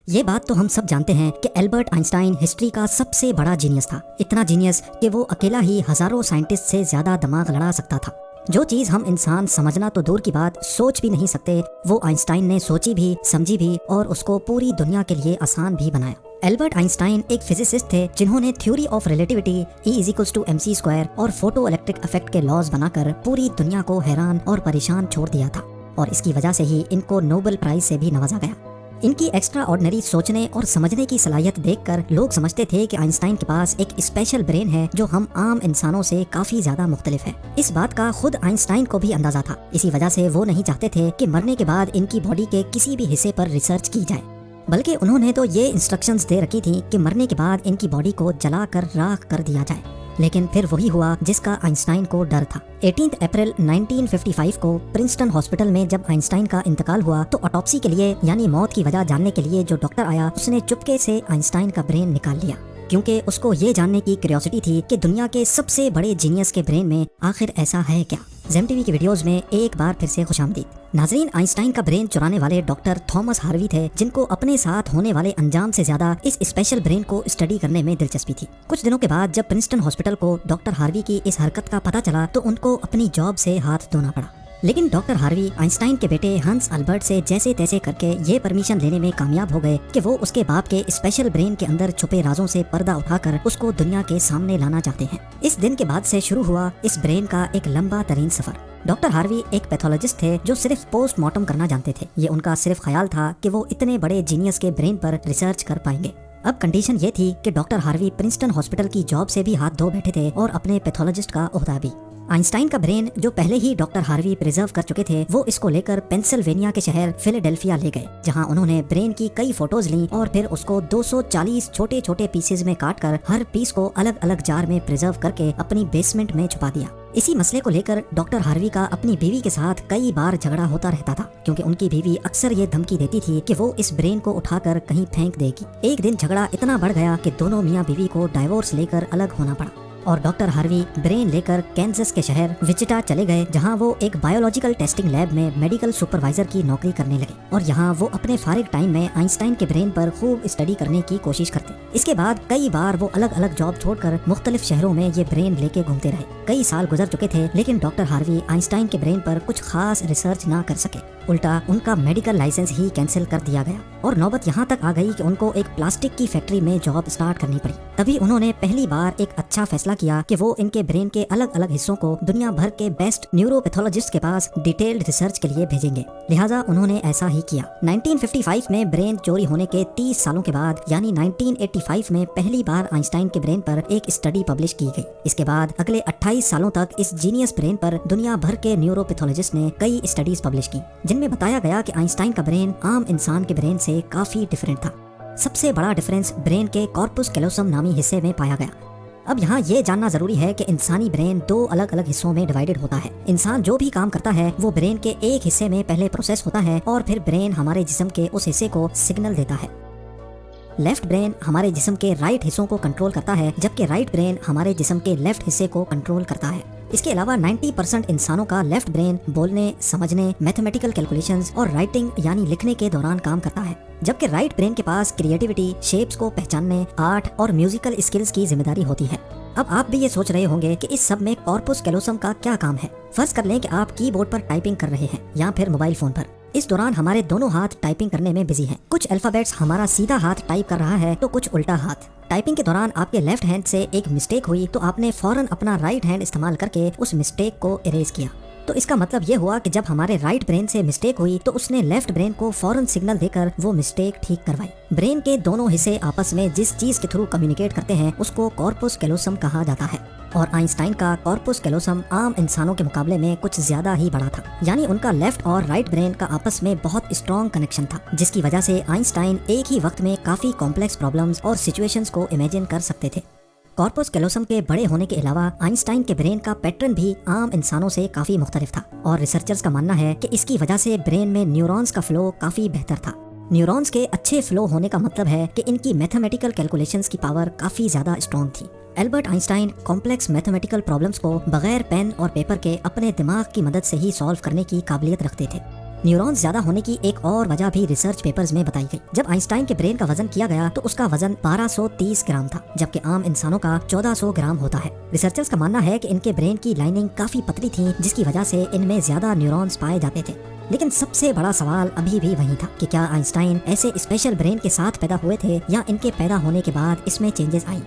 ये बात तो हम सब जानते हैं कि एल्बर्ट आइंस्टाइन हिस्ट्री का सबसे बड़ा जीनियस था। इतना जीनियस कि वो अकेला ही हजारों साइंटिस्ट से ज्यादा दिमाग लड़ा सकता था। जो चीज हम इंसान समझना तो दूर की बात, सोच भी नहीं सकते, वो आइंस्टाइन ने सोची भी, समझी भी और उसको पूरी दुनिया के लिए आसान भी बनाया। एल्बर्ट आइंस्टाइन एक फिजिसिस्ट थे जिन्होंने थ्योरी ऑफ रिलेटिविटी E=mc² और फोटो इलेक्ट्रिक इफेक्ट के लॉज बनाकर पूरी दुनिया को हैरान और परेशान छोड़ दिया था, और इसकी वजह से ही इनको नोबेल प्राइज से भी नवाजा गया। इनकी एक्स्ट्रा ऑर्डिनरी सोचने और समझने की सलाहियत देखकर लोग समझते थे कि आइंस्टाइन के पास एक स्पेशल ब्रेन है जो हम आम इंसानों से काफी ज्यादा मुख्तलिफ है। इस बात का खुद आइंस्टाइन को भी अंदाजा था। इसी वजह से वो नहीं चाहते थे कि मरने के बाद इनकी बॉडी के किसी भी हिस्से पर रिसर्च की जाए, बल्कि उन्होंने तो ये इंस्ट्रक्शंस दे रखी थी कि मरने के बाद इनकी बॉडी को जलाकर राख कर दिया जाए। लेकिन फिर वही हुआ जिसका आइंस्टाइन को डर था। 18 अप्रैल 1955 को प्रिंसटन हॉस्पिटल में जब आइंस्टाइन का इंतकाल हुआ तो ऑटोप्सी के लिए यानी मौत की वजह जानने के लिए जो डॉक्टर आया उसने चुपके से आइंस्टाइन का ब्रेन निकाल लिया, क्योंकि उसको ये जानने की क्यूरियोसिटी थी कि दुनिया के सबसे बड़े जीनियस के ब्रेन में आखिर ऐसा है क्या। जेम टीवी की वीडियोस में एक बार फिर से खुशामदीद। नाजरीन, आइंस्टाइन का ब्रेन चुराने वाले डॉक्टर थॉमस हार्वी थे, जिनको अपने साथ होने वाले अंजाम से ज्यादा इस स्पेशल ब्रेन को स्टडी करने में दिलचस्पी थी। कुछ दिनों के बाद जब प्रिंसटन हॉस्पिटल को डॉक्टर हार्वी की इस हरकत का पता चला तो उनको अपनी जॉब से हाथ धोना पड़ा। लेकिन डॉक्टर हार्वी आइंस्टाइन के बेटे हंस अल्बर्ट से जैसे तैसे करके ये परमिशन लेने में कामयाब हो गए कि वो उसके बाप के स्पेशल ब्रेन के अंदर छुपे राजों से पर्दा उठाकर उसको दुनिया के सामने लाना चाहते हैं। इस दिन के बाद से शुरू हुआ इस ब्रेन का एक लंबा तरीन सफर। डॉक्टर हार्वी एक पैथोलॉजिस्ट थे जो सिर्फ पोस्टमार्टम करना जानते थे। ये उनका सिर्फ ख्याल था कि वो इतने बड़े जीनियस के ब्रेन पर रिसर्च कर पाएंगे। अब कंडीशन ये थी कि डॉक्टर हार्वी प्रिंसटन हॉस्पिटल की जॉब से भी हाथ धो बैठे थे और अपने पैथोलॉजिस्ट का ओहदा भी। आइंस्टाइन का ब्रेन जो पहले ही डॉक्टर हार्वी प्रिजर्व कर चुके थे, वो इसको लेकर पेंसिल्वेनिया के शहर फिलाडेल्फिया ले गए, जहां उन्होंने ब्रेन की कई फोटोज ली और फिर उसको 240 छोटे छोटे पीसेज में काटकर हर पीस को अलग अलग जार में प्रिजर्व करके अपनी बेसमेंट में छुपा दिया। इसी मसले को लेकर डॉक्टर हार्वी का अपनी बीवी के साथ कई बार झगड़ा होता रहता था, क्योंकि उनकी बीवी अक्सर ये धमकी देती थी कि वो इस ब्रेन को उठाकर कहीं फेंक देगी। एक दिन झगड़ा इतना बढ़ गया कि दोनों मियाँ बीवी को डाइवोर्स लेकर अलग होना पड़ा और डॉक्टर हार्वी ब्रेन लेकर कैंसस के शहर विचिटा चले गए, जहां वो एक बायोलॉजिकल टेस्टिंग लैब में मेडिकल सुपरवाइजर की नौकरी करने लगे और यहां वो अपने फारिग टाइम में आइंस्टाइन के ब्रेन पर खूब स्टडी करने की कोशिश करते। इसके बाद कई बार वो अलग अलग जॉब छोड़कर मुख्तलिफ शहरों में ये ब्रेन लेके घूमते रहे। कई साल गुजर चुके थे, लेकिन डॉक्टर हार्वी आइंस्टाइन के ब्रेन पर कुछ खास रिसर्च ना कर सके। उल्टा उनका मेडिकल लाइसेंस ही कैंसिल कर दिया गया और नौबत यहाँ तक आ गई कि उनको एक प्लास्टिक की फैक्ट्री में जॉब स्टार्ट करनी पड़ी। तभी उन्होंने पहली बार एक अच्छा फैसला किया कि वो इनके ब्रेन के अलग अलग हिस्सों को दुनिया भर के बेस्ट न्यूरोपैथोलॉजिस्ट के पास डिटेल्ड रिसर्च के लिए भेजेंगे। लिहाजा उन्होंने ऐसा ही किया। 1955 में ब्रेन चोरी होने के 30 सालों के बाद यानी 1985 में पहली बार आइंस्टाइन के ब्रेन पर एक स्टडी पब्लिश की गई। इसके बाद अगले 28 सालों तक इस जीनियस ब्रेन पर दुनिया भर के न्यूरोपैथोलॉजिस्ट ने कई स्टडीज पब्लिश की, जिनमें बताया गया कि आइंस्टाइन का ब्रेन आम इंसान के ब्रेन से काफी डिफरेंट था। सबसे बड़ा डिफरेंस ब्रेन के कॉर्पस कैलोसम नामी हिस्से में पाया गया। अब यहाँ ये जानना जरूरी है कि इंसानी ब्रेन दो अलग अलग हिस्सों में डिवाइडेड होता है। इंसान जो भी काम करता है वो ब्रेन के एक हिस्से में पहले प्रोसेस होता है और फिर ब्रेन हमारे जिस्म के उस हिस्से को सिग्नल देता है। लेफ्ट ब्रेन हमारे जिस्म के राइट हिस्सों को कंट्रोल करता है, जबकि राइट ब्रेन हमारे जिस्म के लेफ्ट हिस्से को कंट्रोल करता है। इसके अलावा 90% इंसानों का लेफ्ट ब्रेन बोलने, समझने, मैथमेटिकल कैलकुलेशंस और राइटिंग यानी लिखने के दौरान काम करता है, जबकि राइट ब्रेन के पास क्रिएटिविटी, शेप्स को पहचानने, आर्ट और म्यूजिकल स्किल्स की जिम्मेदारी होती है। अब आप भी ये सोच रहे होंगे कि इस सब में कॉर्पस कैलोसम का क्या काम है। फर्ज कर लें कि आप कीबोर्ड पर टाइपिंग कर रहे हैं या फिर मोबाइल फोन पर। इस दौरान हमारे दोनों हाथ टाइपिंग करने में बिजी हैं। कुछ अल्फाबेट्स हमारा सीधा हाथ टाइप कर रहा है तो कुछ उल्टा हाथ। टाइपिंग के दौरान आपके लेफ्ट हैंड से एक मिस्टेक हुई तो आपने फौरन अपना राइट हैंड इस्तेमाल करके उस मिस्टेक को इरेज किया। तो इसका मतलब ये हुआ कि जब हमारे राइट ब्रेन से मिस्टेक हुई तो उसने लेफ्ट ब्रेन को फौरन सिग्नल देकर वो मिस्टेक ठीक करवाई। ब्रेन के दोनों हिस्से आपस में जिस चीज के थ्रू कम्युनिकेट करते हैं उसको कॉर्पस कैलोसम कहा जाता है, और आइंस्टाइन का कॉर्पस कैलोसम आम इंसानों के मुकाबले में कुछ ज्यादा ही बड़ा था। यानी उनका लेफ्ट और राइट ब्रेन का आपस में बहुत स्ट्रॉन्ग कनेक्शन था, जिसकी वजह से आइंस्टाइन एक ही वक्त में काफी कॉम्प्लेक्स प्रॉब्लम्स और सिचुएशंस को इमेजिन कर सकते थे। कॉर्पस कैलोसम के बड़े होने के अलावा आइंस्टाइन के ब्रेन का पैटर्न भी आम इंसानों से काफी मुख्तलिफ था, और रिसर्चर्स का मानना है कि इसकी वजह से ब्रेन में न्यूरॉन्स का फ्लो काफी बेहतर था। न्यूरॉन्स के अच्छे फ्लो होने का मतलब है कि इनकी मैथमेटिकल कैलकुलेशंस की पावर काफी ज्यादा स्ट्रॉन्ग थी। Albert Einstein complex mathematical problems को बगैर पेन और पेपर के अपने दिमाग की मदद से ही सॉल्व करने की काबिलियत रखते थे। न्यूरॉन्स ज्यादा होने की एक और वजह भी रिसर्च पेपर्स में बताई गई। जब आइंस्टाइन के ब्रेन का वजन किया गया तो उसका वजन 1230 ग्राम था, जबकि आम इंसानों का 1400 ग्राम होता है। रिसर्चर्स का मानना है कि इनके ब्रेन की लाइनिंग काफी पतली थी, जिसकी वजह से इनमें ज्यादा न्यूरॉन्स पाए जाते थे। लेकिन सबसे बड़ा सवाल अभी भी वही था कि क्या आइंस्टाइन ऐसे स्पेशल ब्रेन के साथ पैदा हुए थे या इनके पैदा होने के बाद इसमें चेंजेस आई।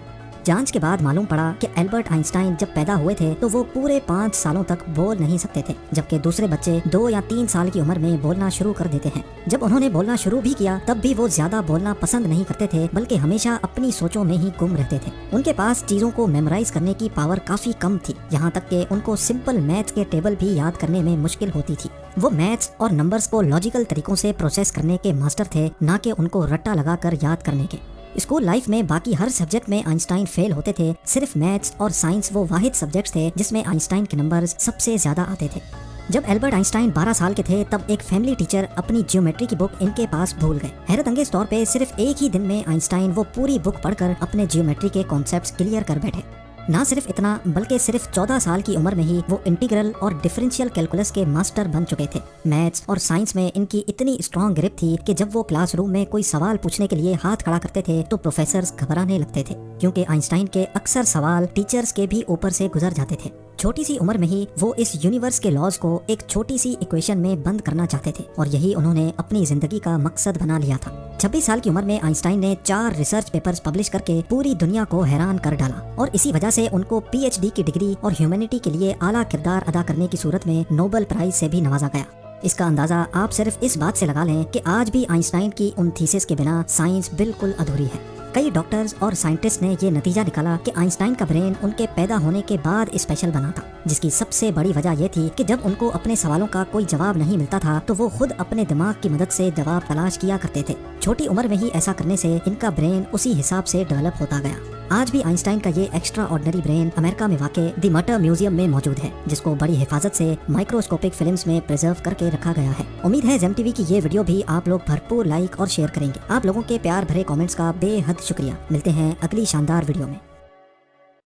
जांच के बाद मालूम पड़ा कि एल्बर्ट आइंस्टाइन जब पैदा हुए थे तो वो पूरे 5 सालों तक बोल नहीं सकते थे, जबकि दूसरे बच्चे 2 या 3 साल की उम्र में बोलना शुरू कर देते हैं। जब उन्होंने बोलना शुरू भी किया तब भी वो ज्यादा बोलना पसंद नहीं करते थे, बल्कि हमेशा अपनी सोचों में ही गुम रहते थे। उनके पास चीजों को मेमोराइज करने की पावर काफी कम थी, यहाँ तक कि उनको सिंपल मैथ्स के टेबल भी याद करने में मुश्किल होती थी। वो मैथ्स और नंबर्स को लॉजिकल तरीकों से प्रोसेस करने के मास्टर थे, ना कि उनको रट्टा लगाकर याद करने के। स्कूल लाइफ में बाकी हर सब्जेक्ट में आइंस्टाइन फेल होते थे, सिर्फ मैथ्स और साइंस वो वाहिद सब्जेक्ट्स थे जिसमें आइंस्टाइन के नंबर्स सबसे ज्यादा आते थे। जब एल्बर्ट आइंस्टाइन 12 साल के थे तब एक फैमिली टीचर अपनी ज्योमेट्री की बुक इनके पास भूल गए। हैरत अंगेज तौर पे सिर्फ एक ही दिन में आइंस्टाइन वो पूरी बुक पढ़कर अपने ज्योमेट्री के कॉन्सेप्ट्स क्लियर कर बैठे। ना सिर्फ इतना, बल्कि सिर्फ 14 साल की उम्र में ही वो इंटीग्रल और डिफरेंशियल कैलकुलस के मास्टर बन चुके थे। मैथ्स और साइंस में इनकी इतनी स्ट्रॉन्ग ग्रिप थी कि जब वो क्लासरूम में कोई सवाल पूछने के लिए हाथ खड़ा करते थे तो प्रोफेसर्स घबराने लगते थे, क्योंकि आइंस्टाइन के अक्सर सवाल टीचर्स के भी ऊपर से गुजर जाते थे। छोटी सी उम्र में ही वो इस यूनिवर्स के लॉज को एक छोटी सी इक्वेशन में बंद करना चाहते थे, और यही उन्होंने अपनी जिंदगी का मकसद बना लिया था। 26 साल की उम्र में आइंस्टाइन ने 4 रिसर्च पेपर्स पब्लिश करके पूरी दुनिया को हैरान कर डाला, और इसी वजह से उनको PhD की डिग्री और ह्यूमैनिटी के लिए आला किरदार अदा करने की सूरत में नोबेल प्राइज से भी नवाजा गया। इसका अंदाजा आप सिर्फ इस बात से लगा लें कि आज भी आइंस्टाइन की उन थीसिस के बिना साइंस बिल्कुल अधूरी है। कई डॉक्टर्स और साइंटिस्ट ने ये नतीजा निकाला कि आइंस्टाइन का ब्रेन उनके पैदा होने के बाद स्पेशल बना था, जिसकी सबसे बड़ी वजह यह थी कि जब उनको अपने सवालों का कोई जवाब नहीं मिलता था तो वो खुद अपने दिमाग की मदद से जवाब तलाश किया करते थे। छोटी उम्र में ही ऐसा करने से इनका ब्रेन उसी हिसाब से डेवलप होता गया। आज भी आइंस्टाइन का ये एक्स्ट्रा ऑर्डिनरी ब्रेन अमेरिका में वाक़े द मटर म्यूजियम में मौजूद है, जिसको बड़ी हिफाजत से माइक्रोस्कोपिक फिल्म्स में प्रिजर्व करके रखा गया है। उम्मीद है जेम टीवी की ये वीडियो भी आप लोग भरपूर लाइक और शेयर करेंगे। आप लोगों के प्यार भरे कमेंट्स का बेहद शुक्रिया। मिलते हैं अगली शानदार वीडियो में।